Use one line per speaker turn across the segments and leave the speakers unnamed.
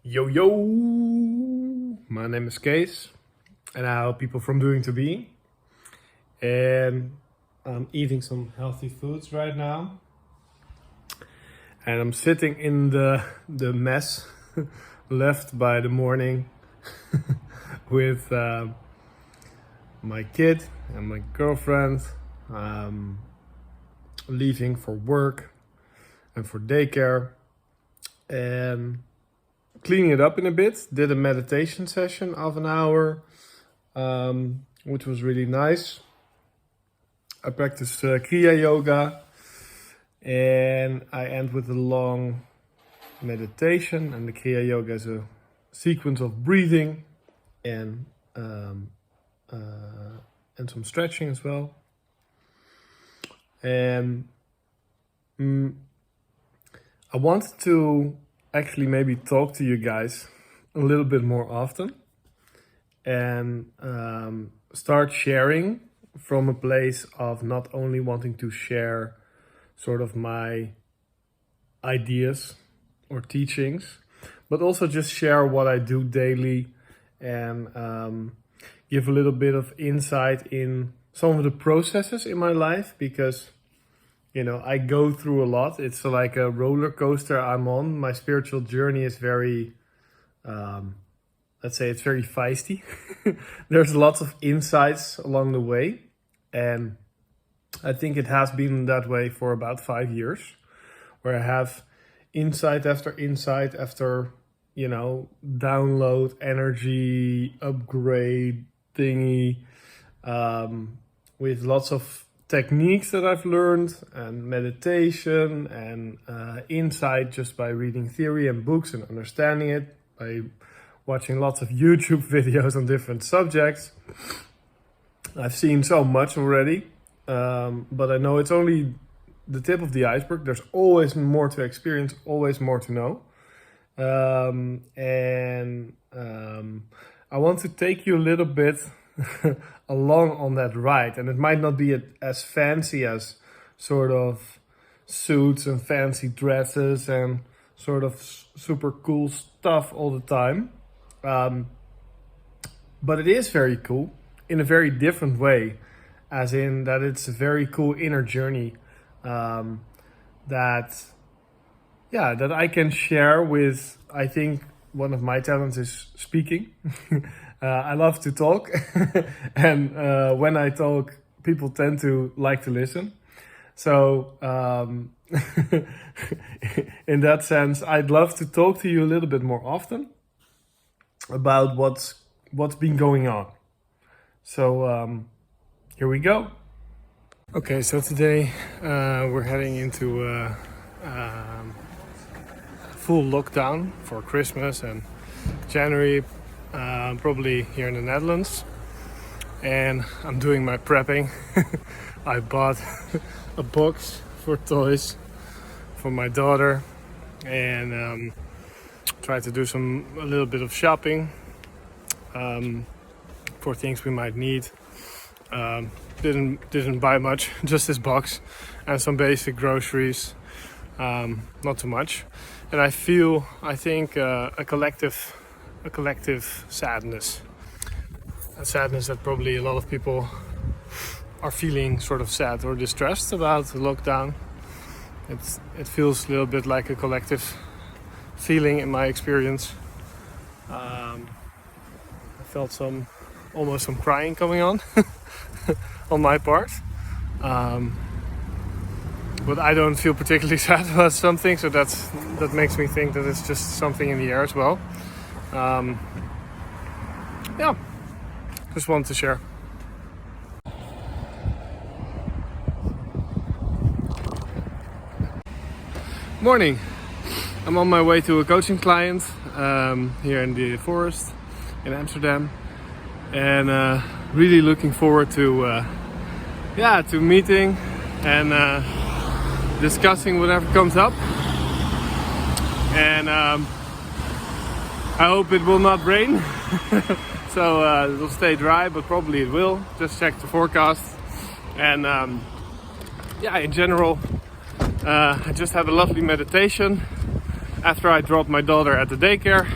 Yo yo, my name is Kees and I help people from doing to being, and I'm eating some healthy foods right now, and I'm sitting in the mess left by the morning with my kid and my girlfriend, leaving for work and for daycare, and cleaning it up in a bit. Did a meditation session of an hour, which was really nice. I practiced Kriya Yoga, and I end with a long meditation. And the Kriya Yoga is a sequence of breathing and some stretching as well. And I wanted to actually maybe talk to you guys a little bit more often and start sharing from a place of not only wanting to share sort of my ideas or teachings, but also just share what I do daily and give a little bit of insight in some of the processes in my life, because I go through a lot. It's like a roller coaster I'm on. My spiritual journey is very, let's say it's very feisty. There's lots of insights along the way. And I think it has been that way for about 5 years, where I have insight after insight after, download, energy, upgrade thingy, with lots of techniques that I've learned, and meditation and insight just by reading theory and books and understanding it, by watching lots of YouTube videos on different subjects. I've seen so much already, but I know it's only the tip of the iceberg. There's always more to experience, always more to know. I want to take you a little bit along on that ride, and it might not be as fancy as sort of suits and fancy dresses and sort of super cool stuff all the time, but it is very cool in a very different way, as in that it's a very cool inner journey that I can share with. I think one of my talents is speaking. I love to talk, and when I talk, people tend to like to listen. So in that sense, I'd love to talk to you a little bit more often about what's been going on. So here we go. Okay, so today we're heading into full lockdown for Christmas and January. Probably here in the Netherlands, and I'm doing my prepping. I bought a box for toys for my daughter, and tried to do a little bit of shopping for things we might need. Didn't buy much, just this box and some basic groceries, not too much. And I think a collective sadness. A sadness that probably a lot of people are feeling sort of sad or distressed about the lockdown. It feels a little bit like a collective feeling in my experience. I felt almost some crying coming on on my part. But I don't feel particularly sad about something, so that makes me think that it's just something in the air as well. Just wanted to share. Morning. I'm on my way to a coaching client here in the forest in Amsterdam, and really looking forward to meeting and discussing whatever comes up. And I hope it will not rain. So it'll stay dry, but probably it will. Just check the forecast. And in general, I just had a lovely meditation after I dropped my daughter at the daycare.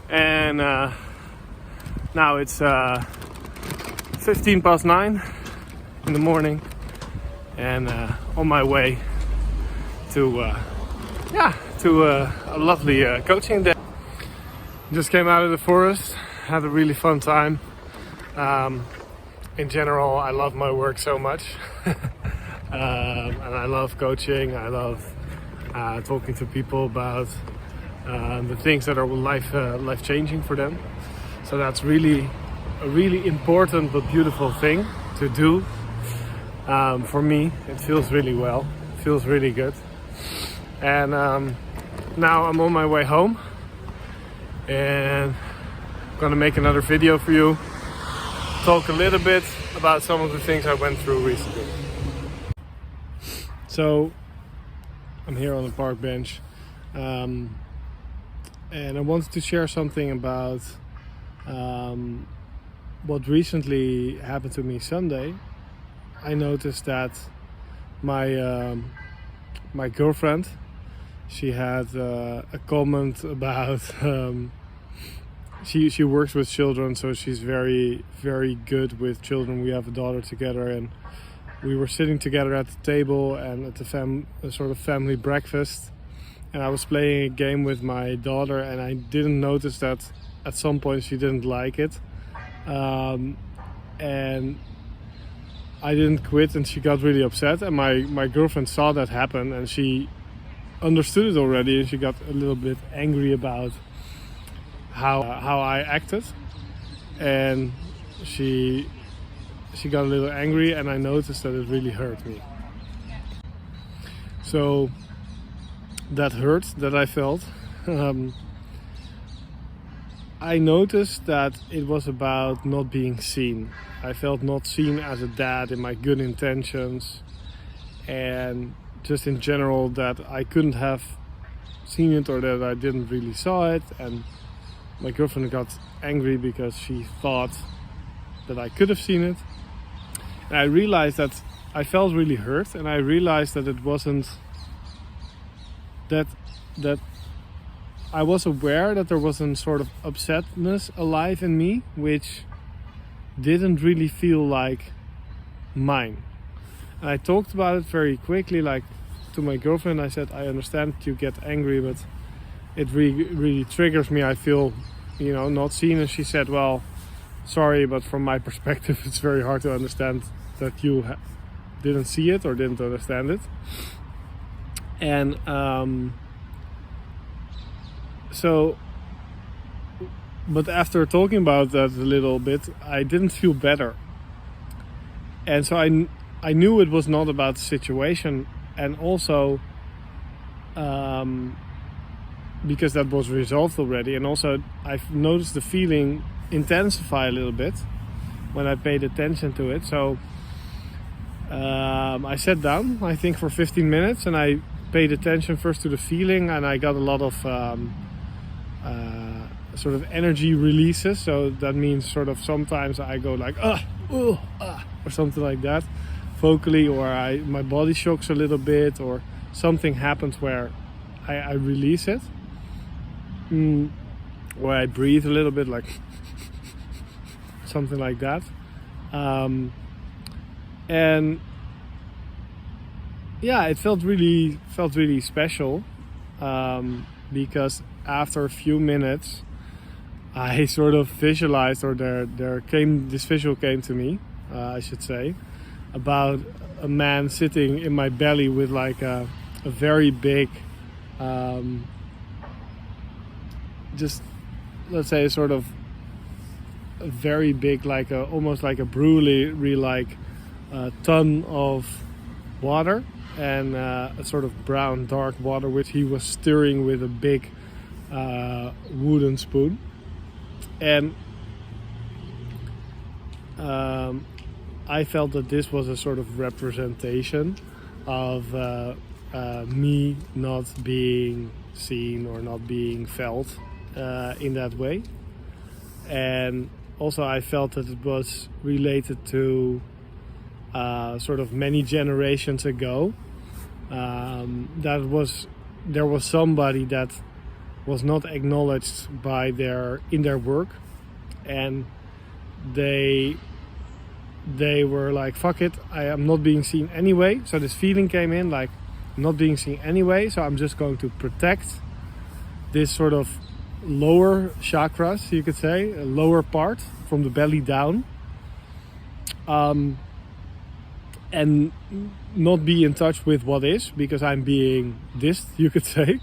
And now it's 15 past 9 in the morning, and on my way to a lovely coaching day. Just came out of the forest, had a really fun time. In general, I love my work so much. And I love coaching. I love talking to people about the things that are life changing for them. So that's really a really important but beautiful thing to do. For me, it feels really well. It feels really good. And now I'm on my way home, and I'm gonna make another video for you. Talk a little bit about some of the things I went through recently. So I'm here on the park bench, and I wanted to share something about what recently happened to me Sunday. I noticed that my girlfriend, she had a comment about she works with children, so she's very, very good with children. We have a daughter together, and we were sitting together at the table and at a sort of family breakfast, and I was playing a game with my daughter, and I didn't notice that at some point she didn't like it, and I didn't quit, and she got really upset, and my girlfriend saw that happen, and she understood it already, and she got a little bit angry about how I acted, and she got a little angry, and I noticed that it really hurt me. So that hurt that I felt, I noticed that it was about not being seen. I felt not seen as a dad in my good intentions, and just in general that I couldn't have seen it, or that I didn't really saw it. And my girlfriend got angry because she thought that I could have seen it. And I realized that I felt really hurt, and I realized that it wasn't that I was aware that there was a sort of upsetness alive in me, which didn't really feel like mine. And I talked about it very quickly, like to my girlfriend. I said, I understand you get angry, but it really triggers me. I feel, not seen. And she said, well, sorry, but from my perspective, it's very hard to understand that you didn't see it or didn't understand it. And but after talking about that a little bit, I didn't feel better. And so I knew it was not about the situation, and also because that was resolved already, and also I've noticed the feeling intensify a little bit when I paid attention to it. So I sat down, I think for 15 minutes, and I paid attention first to the feeling, and I got a lot of sort of energy releases. So that means sort of sometimes I go like or something like that vocally, or my body shocks a little bit, or something happens where I release it, or I breathe a little bit, like something like that, and yeah, it felt really special, because after a few minutes I sort of visualized, or this visual came to me, I should say, about a man sitting in my belly with like a very big, just let's say sort of a very big, like almost like a brewery, like a ton of water, and a sort of brown dark water, which he was stirring with a big wooden spoon. And I felt that this was a sort of representation of me not being seen or not being felt in that way. And also I felt that it was related to sort of many generations ago, there was somebody that was not acknowledged in their work, and they were like, fuck it, I am not being seen anyway. So this feeling came in like, I'm not being seen anyway, so I'm just going to protect this sort of lower chakras, you could say, a lower part from the belly down, and not be in touch with what is, because I'm being dissed, you could say,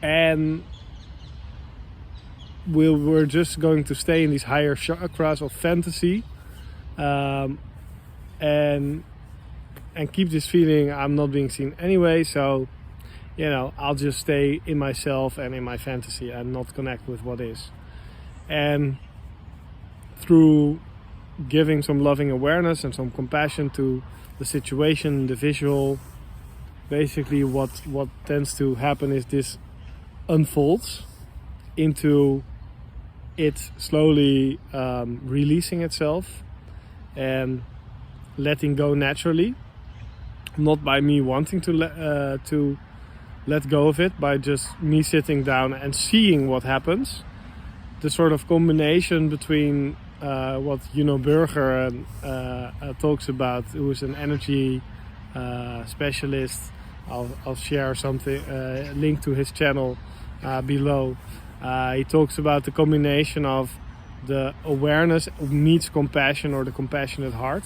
and we're just going to stay in these higher chakras of fantasy, and keep this feeling I'm not being seen anyway, so I'll just stay in myself and in my fantasy and not connect with what is. And through giving some loving awareness and some compassion to the situation, the visual, basically what tends to happen is this unfolds into it slowly releasing itself and letting go naturally, not by me wanting to let go of it, by just me sitting down and seeing what happens. The sort of combination between what Juno Burger talks about, who is an energy specialist. I'll share something, link to his channel below. He talks about the combination of the awareness meets compassion, or the compassionate heart.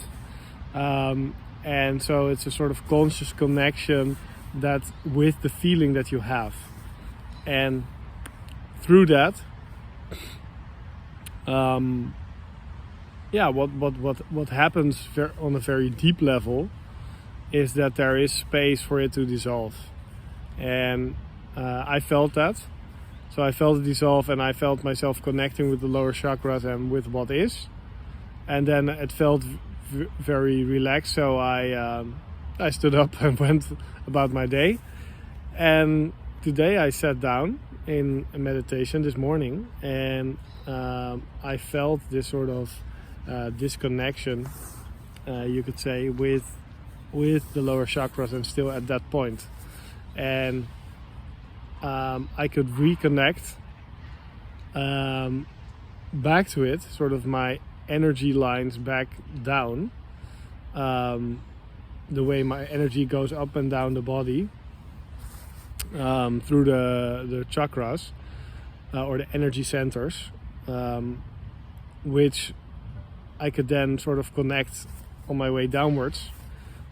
And so it's a sort of conscious connection that with the feeling that you have. And through that, what happens on a very deep level is that there is space for it to dissolve. And I felt that. So I felt it dissolve, and I felt myself connecting with the lower chakras and with what is. And then it felt very relaxed, so I stood up and went about my day. And today I sat down in a meditation this morning, and I felt this sort of disconnection, you could say, with the lower chakras, and still at that point. And I could reconnect back to it, sort of my energy lines back down, the way my energy goes up and down the body through the chakras, or the energy centers, which I could then sort of connect on my way downwards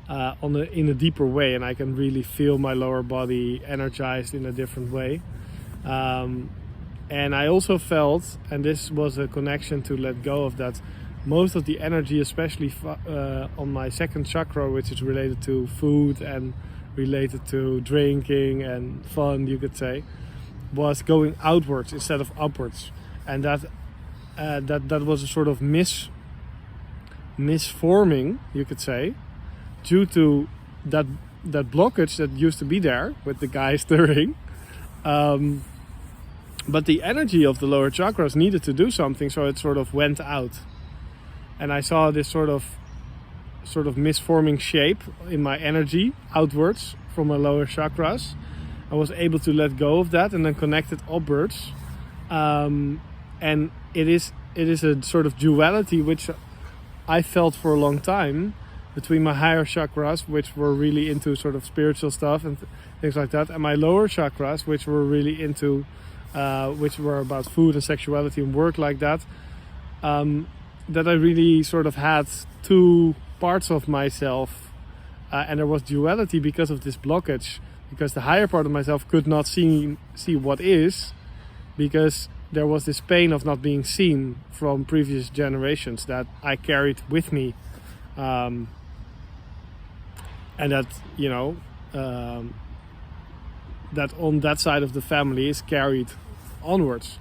in a deeper way, and I can really feel my lower body energized in a different way. And I also felt, and this was a connection to let go of that, most of the energy, especially on my second chakra, which is related to food and related to drinking and fun, you could say, was going outwards instead of upwards. And that was a sort of misforming, you could say, due to that blockage that used to be there with the guy stirring. But the energy of the lower chakras needed to do something, so it sort of went out. And I saw this sort of misforming shape in my energy outwards from my lower chakras. I was able to let go of that and then connect it upwards. And it is a sort of duality which I felt for a long time between my higher chakras, which were really into sort of spiritual stuff and things like that, and my lower chakras, which were really into which were about food and sexuality and work like that. That I really sort of had two parts of myself, and there was duality because of this blockage, because the higher part of myself could not see what is, because there was this pain of not being seen from previous generations that I carried with me, and that that on that side of the family is carried onwards.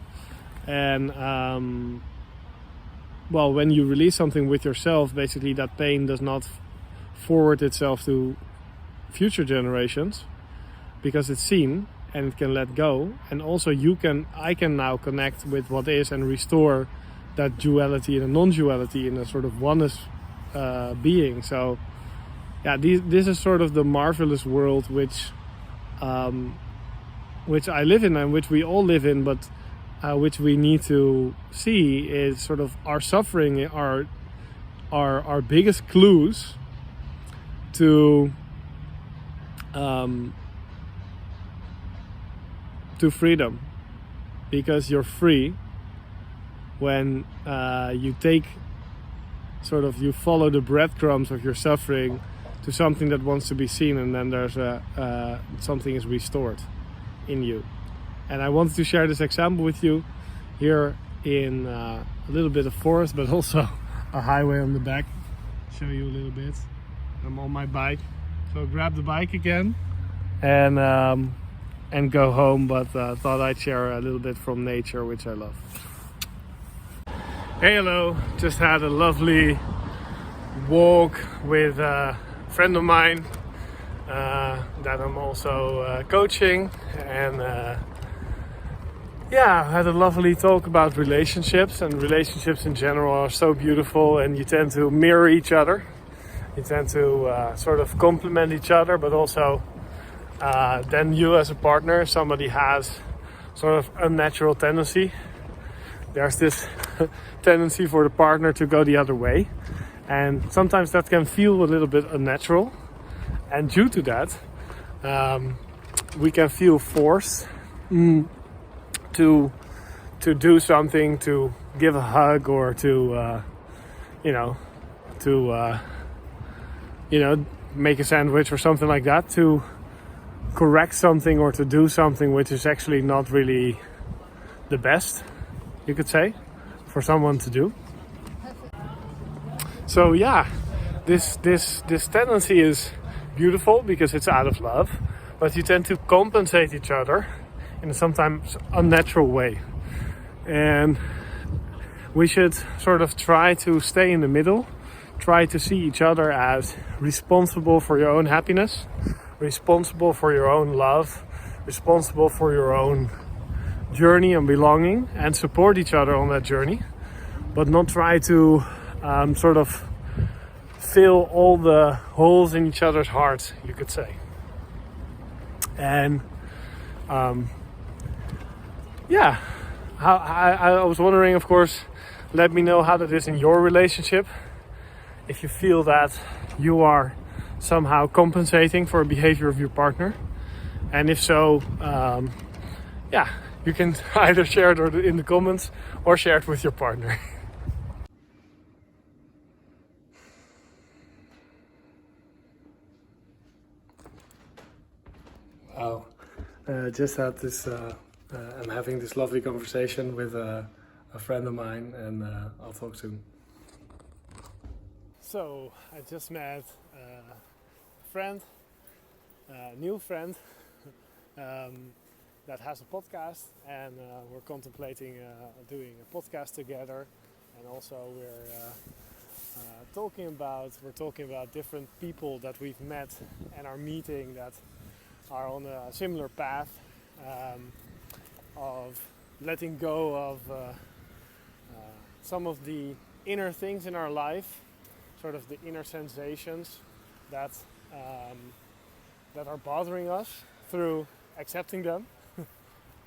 And when you release something with yourself, basically that pain does not forward itself to future generations, because it's seen and it can let go. And also I can now connect with what is and restore that duality and a non-duality in a sort of oneness being. So yeah, this is sort of the marvelous world which which I live in and which we all live in, but which we need to see, is sort of our suffering, our biggest clues to freedom, because you're free when you take you follow the breadcrumbs of your suffering to something that wants to be seen, and then there's something is restored in you. And I wanted to share this example with you here in a little bit of forest, but also a highway on the back. Show you a little bit. I'm on my bike, so grab the bike again and go home, but thought I'd share a little bit from nature, which I love. Hey, hello, just had a lovely walk with a friend of mine that I'm also coaching, and had a lovely talk about relationships, and relationships in general are so beautiful, and you tend to mirror each other. You tend to sort of complement each other, but also then you as a partner, somebody has sort of unnatural tendency. There's this tendency for the partner to go the other way, and sometimes that can feel a little bit unnatural, and due to that we can feel forced to do something, to give a hug, or to make a sandwich or something like that, to correct something or to do something which is actually not really the best, you could say, for someone to do. So this tendency is beautiful because it's out of love, but you tend to compensate each other in a sometimes unnatural way. And we should sort of try to stay in the middle, try to see each other as responsible for your own happiness, responsible for your own love, responsible for your own journey and belonging, and support each other on that journey, but not try to sort of fill all the holes in each other's hearts, you could say. And I was wondering, of course, let me know how that is in your relationship. If you feel that you are somehow compensating for a behavior of your partner, and if so, you can either share it in the comments or share it with your partner. Wow, just had this. I'm having this lovely conversation with a friend of mine, and I'll talk soon. So I just met a friend, a new friend, that has a podcast, and we're contemplating doing a podcast together, and also we're talking about different people that we've met and are meeting that are on a similar path of letting go of some of the inner things in our life, sort of the inner sensations that are bothering us, through accepting them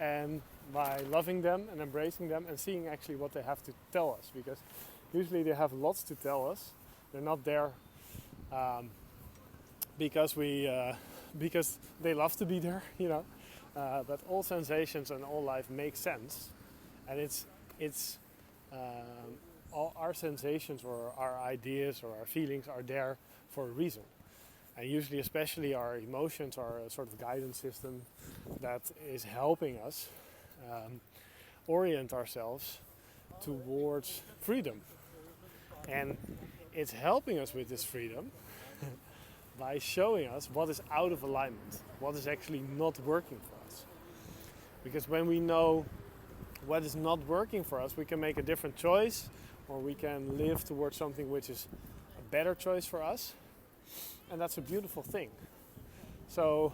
and by loving them and embracing them and seeing actually what they have to tell us, because usually they have lots to tell us. They're not there because they love to be there, but all sensations and all life makes sense, and it's all our sensations or our ideas or our feelings are there for a reason. And usually, especially our emotions, are a sort of guidance system that is helping us orient ourselves towards freedom. And it's helping us with this freedom by showing us what is out of alignment, what is actually not working for us. Because when we know what is not working for us, we can make a different choice, or we can live towards something which is a better choice for us. And that's a beautiful thing. So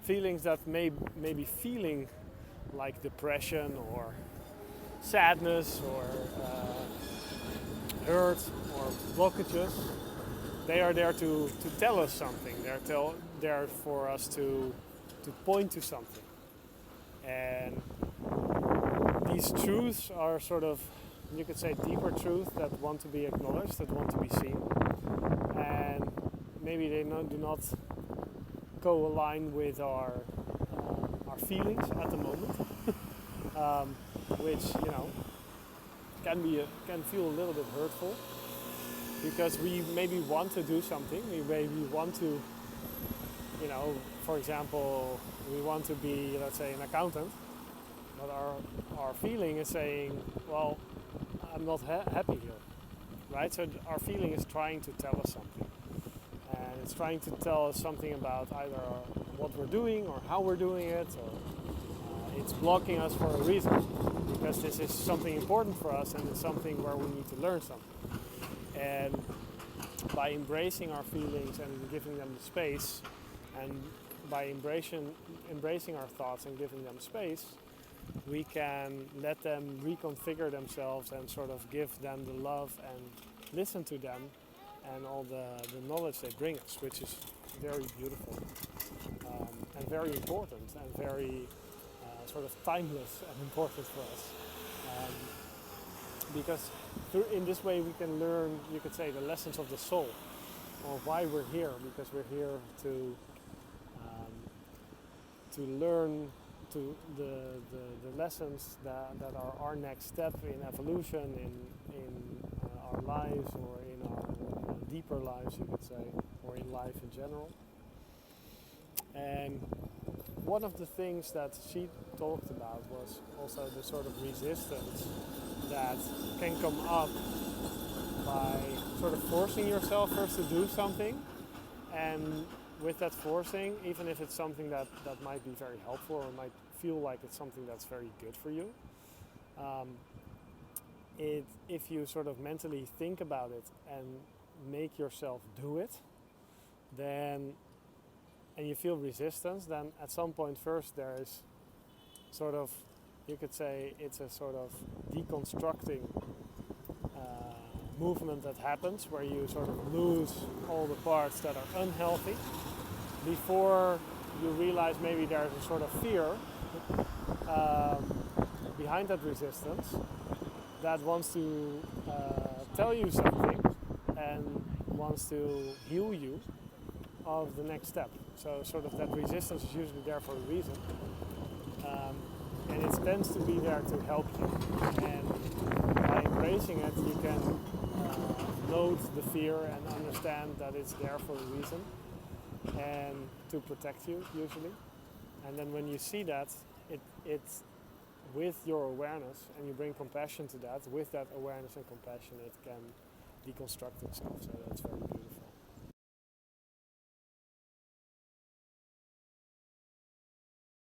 feelings that may be feeling like depression or sadness or hurt or blockages, they are there to tell us something. They're there for us to point to something. And these truths are sort of, you could say, deeper truths that want to be acknowledged, that want to be seen. And maybe they do not co-align with our feelings at the moment, which, you know, can feel a little bit hurtful, because we maybe want to do something. We maybe want to, you know, for example, we want to be, let's say, an accountant, but our feeling is saying, well, I'm not happy here, right? So our feeling is trying to tell us something, and it's trying to tell us something about either what we're doing or how we're doing it, or it's blocking us for a reason, because this is something important for us and it's something where we need to learn something. And by embracing our feelings and giving them the space, and by embracing our thoughts and giving them space, we can let them reconfigure themselves and sort of give them the love and listen to them and all the knowledge they bring us, which is very beautiful and very important and very sort of timeless and important for us. Because in this way we can learn, you could say, the lessons of the soul, or why we're here, because we're here to learn to the lessons that are our next step in evolution, in our lives, or in our deeper lives, you could say, or in life in general. And one of the things that she talked about was also the sort of resistance that can come up by sort of forcing yourself first to do something, and with that forcing, even if it's something that might be very helpful or might feel like it's something that's very good for you, if you sort of mentally think about it and make yourself do it, then, and you feel resistance, then at some point first there is sort of, you could say, it's a sort of deconstructing movement that happens, where you sort of lose all the parts that are unhealthy before you realize maybe there's a sort of fear behind that resistance that wants to tell you something and wants to heal you of the next step. So sort of that resistance is usually there for a reason, and it tends to be there to help you. And by embracing it, you can note the fear and understand that it's there for a reason and to protect you usually. And then when you see that, it's with your awareness, and you bring compassion to that, with that awareness and compassion, it can deconstruct itself. So that's very beautiful.